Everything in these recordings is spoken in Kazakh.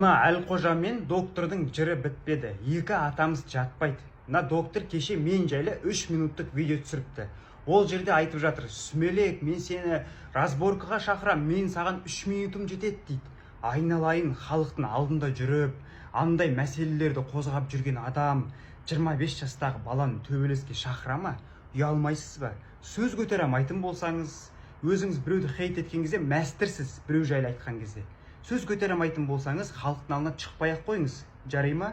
Мына Әлқожа мен доктордың жыры бітпеді. Екі атамыз жатпайды. Мына доктор кеше мен жайлы 3 минуттық видео түсіріпті. Ол жерде айтып жатыр: Сүмелек, мен сені разборкаға шақырам, мен саған 3 минутым жетеді дейді. Айналайын, халықтың алдында жүріп, андай мәселелерді қозғап жүрген адам 25 жастағы баланы төбелеске шақыра ма? Ұялмайсыз ба? Сөз көтермейтін болсаңыз, өзіңіз біреуді хейт еткен кезде мәстірсіз, біреу жайлы айтқан кезде. Сөз көтермейтін болсаңыз, халықтың алдына шықпай-ақ қойыңыз. Жарай ма?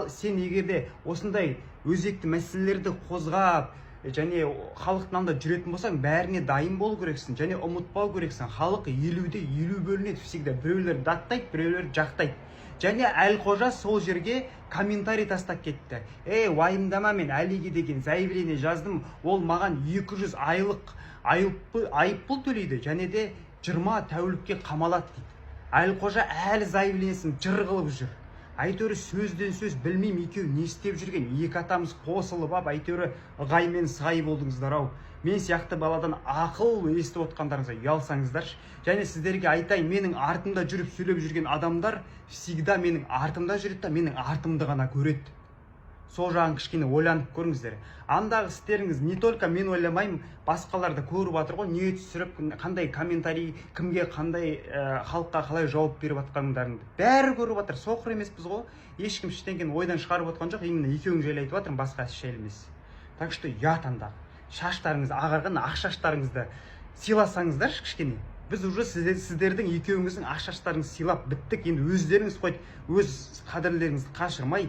Сен егерде осындай өзекті мәселелерді қозғап, және халықтың алдында жүретін болсаң, бәріне дайын болу керексің, және ұмытпау керексің. Халық 50-де 50 бөлінеді всегда. Біреулер даттайды, біреулер жақтайды. Және Әлқожа сол жерге комментарий тастап кетті. Уайымдама, мен Әлиге деген заявление жаздым, ол маған 200 айлық айыппұл төлейді, және де 20 тәулікке қамалады дейді. Әлқожа әлі заявлениесін жыр қылып жүр. Әйтеуір сөзден сөз білмеймін, екеу не істеп жүрген. Екі атамыз қосылып ап, әйтеуір ығай мен сығай болдыңыздар ау. Мен сияқты баладан ақыл естіп отқандарыңызға ұялсаңыздаршы. Және сіздерге айтайын, менің артымда жүріп сөйлеп жүрген адамдар всегда менің артымда жүреді, менің артымды ғана көреді. Сол жағын кішкене ойланып көріңіздер. Андағы істеріңіз не только мен ойламаймын, басқаларды көріп жатыр ғой, не түсіріп, қандай комментарий, кімге қандай, халыққа қалай жауап беріп жатқандарыңды бәрі көріп жатыр. Соқыр емеспіз ғой. Ешкім ештеңені ойдан шығарып отқан жоқ. Именно екеуің жайлы айтып жатырмын, басқа жайлы емес. Так что ұят андағы. Шаштарыңыз ағарған, ақ шаштарыңызды сыйласаңыздаршы кішкене. Біз уже сіздердің екеуіңіздің ақ шаштарыңызды сыйлап біттік. Енді өздеріңіз қойып, өз қадірлеріңізді қашырмай,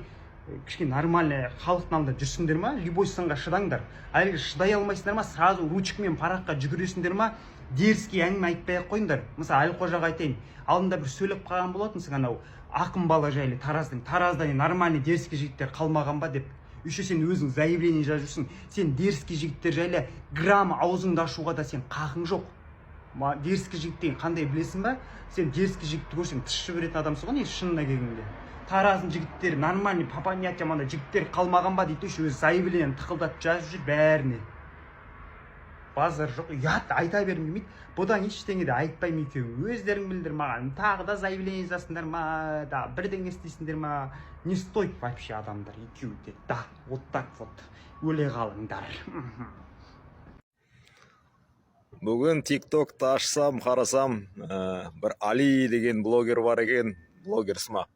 кішкене нормальный халықтың алдында жүрсіңдер ма? Любой сынға шыдаңдар. Әлгі шыдай алмайсыңдар ма? Сразу ручкамен параққа жүгіресіңдер ма? Дерзкий әңгіме айтпай-ақ қойыңдар. Мысалы, Әлқожаға айтайын, алдында бір сөйлеп қалған болатынсың, анау ақын бала жайлы Таразда нормальный дерзкий жігіттер қалмаған ба деп. Еще сен өзің заявление жазып жүрсің. Сен дерзкий жігіттер жайлы грамм аузыңды ашуға да сен қақың жоқ. Дерзкий жігіт деген қандай білесің ба? Сен дерзкий жігітті көрсең тіс жіберетін адамсың ғой, шынына келгенде. Тараздың жігіттері, нормальный папанят жаманда жігіттер қалмаған ба дейді, өзі заявлениені тықылдатып жазып жүр бәріне. Базар жоқ, ұят, айта бергім келмейді. Бұдан ештеңе де айтпаймын екеуің. Өздерің білдір маған, тағы да заявление жазасыңдар ма, да бірдеңе істейсіңдер ма? Не стоит вообще адамдар екеуі де. Да, вот так вот өле қалыңдар. Бүгін TikTok'ты ашсам, қарасам, бір Али деген блогер бар екен, блогер сымақ.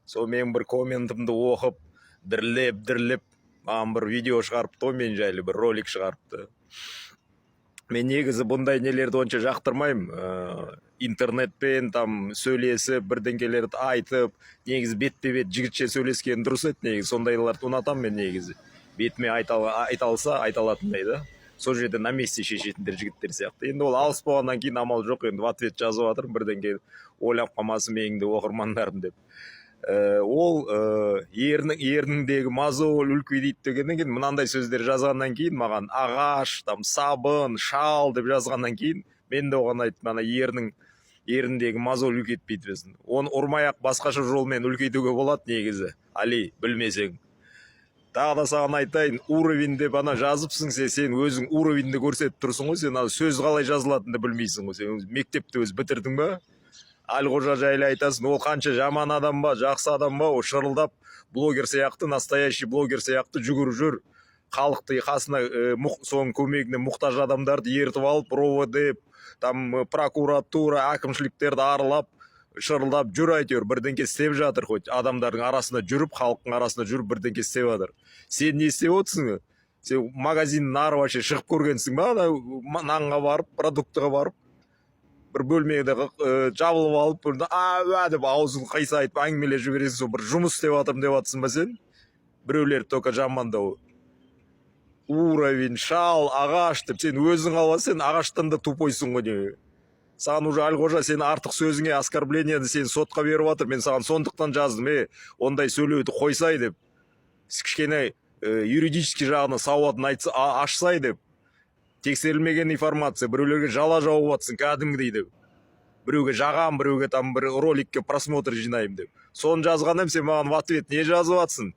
Сол мен бір комментімді оқып, дірлеп, маған бір видео шығарыпты, мен жайлы бір ролик шығарыпты. Мен негізі бұндай нелерді онша жақтырмаймын. Интернетпен сөйлесіп, бірдеңкелерді айтып, негізі бетпе-бет жігітше сөйлескен дұрыс еді, негізі сондайларды ұнатам мен негізі. Бетіме айталса, айталатындай да. Сол жерде на месте шешетіндер жігіттер сияқты. Енді ол алыс болғаннан кейін амал жоқ, енді в ответ жазып жатырмын, бірдеңке ойлап қалмасын меніңді оқырмандарым деп. Ол ерніңдегі мозоль үлкейдейді дегеннен кейін мынандай сөздер жазғаннан кейін маған ағаш, сабын, шал деп жазғаннан кейін мен де оған айттым, ана ерніндегі мозоль үлкейтпейді біздің. Оны ұрмай-ақ басқаша жолмен үлкейтуге болады негізі. Али, білмесең. Тағы да саған айтайын, уровень деп ана жазыпсың, сен өзің уровеньді көрсетіп тұрсың ғой, сен сөз қалай жазылатынды білмейсің ғой, сен мектепті өз бітірдің ба? Әлқожа жайлы айтасың, ол қанша жаман адам ба, жақсы адам ба, ол шырылдап блогер сияқты, настоящий блогер сияқты жүгіріп жүр. Халықты қасына соның көмегіне мұқтаж адамдарды ертіп алып, ровд, прокуратура, әкімшіліктерді аралап, шырылдап жүр, әйтеуір бірдеңке істеп жатыр, хоть адамдардың арасында жүріп, халықтың арасында жүріп бірдеңке істеп жатыр. Сен не істеп отырсың? Сен магазиннің ары вообще шығып көргенсің ба? Нанға барып, продуктыға барып, бір бөлмеде жабылып алып, деп аузын қайсайтып әңгімелеп жібересің, бір жұмыс істеп жатырмын деп жатсың ба сен? Біреулер только жамандау. Уровень, шал, ағаш деп сен өзің алып, сен ағаштан да тупойсың ғой. Саған уже Әлқожа сен артық сөзіңе оскорблениені сен сотқа беріп жатыр. Мен саған сондықтан жаздым, ондай сөйлеуді қойсай деп. Кішкене юридический жағына сауатын ашсай деп. Тексерілмеген информация, біреулерге жала жауып жатсың, кәдімгідей деп. Біреуге жағам, біреуге бір роликке просмотр жинайым деп. Соны жазғаннан сен маған в ответ не жазып жатсың?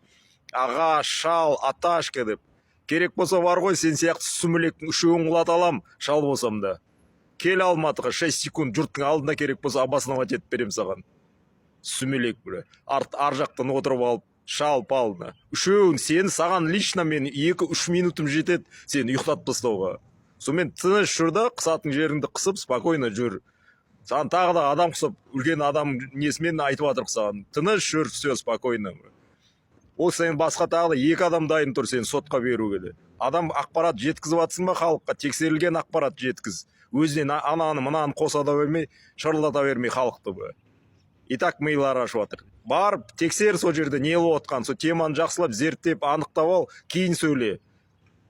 Ағаш, шал, аташка деп. Керек болса бар ғой, сен сияқты сүмілектің үшеуін құлата алам, шал болсам да. Кел Алматыға 6 секунд жұрттың алдында керек болса обосновать етіп берем саған. сүмелек бір ар жақтан отырып алып шалып алдына үшеуін сені саған лично мен 2-3 минутым жетеді сені ұйықтатып тастауға. Сонымен тыныш жүр да, қысатын жеріңді қысып спокойно жүр. Саған тағы да адам қысып үлкен адам несімен айтып жатыр саған тыныш жүр, все спокойно. Ол сен басқа тағы да 2 адам дайын тұр сені сотқа беруге де. Адам ақпарат жеткізіп жатсың ба халыққа, тексерілген ақпарат жеткіз. Өзінен ананы мынаны қосада бермей, шырлата бермей халықты бы. И так милар ашып жатыр. Барып тексер сол жерде не болып отқан, сол теманы жақсылап зерттеп анықтап ал, кейін сөйле.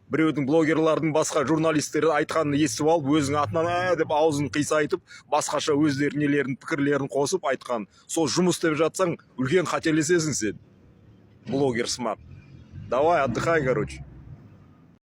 Біреудің блогерлардың басқа журналисттер айтқанын естіп алып, өзің атынан деп аузын қисайтып, басқаша өздерінің нелерін, пікірлерін қосып айтқан. Сол жұмыс деп жатсаң, үлкен қателесесің сен. Блогер смак. Давай, отдыхай, короче.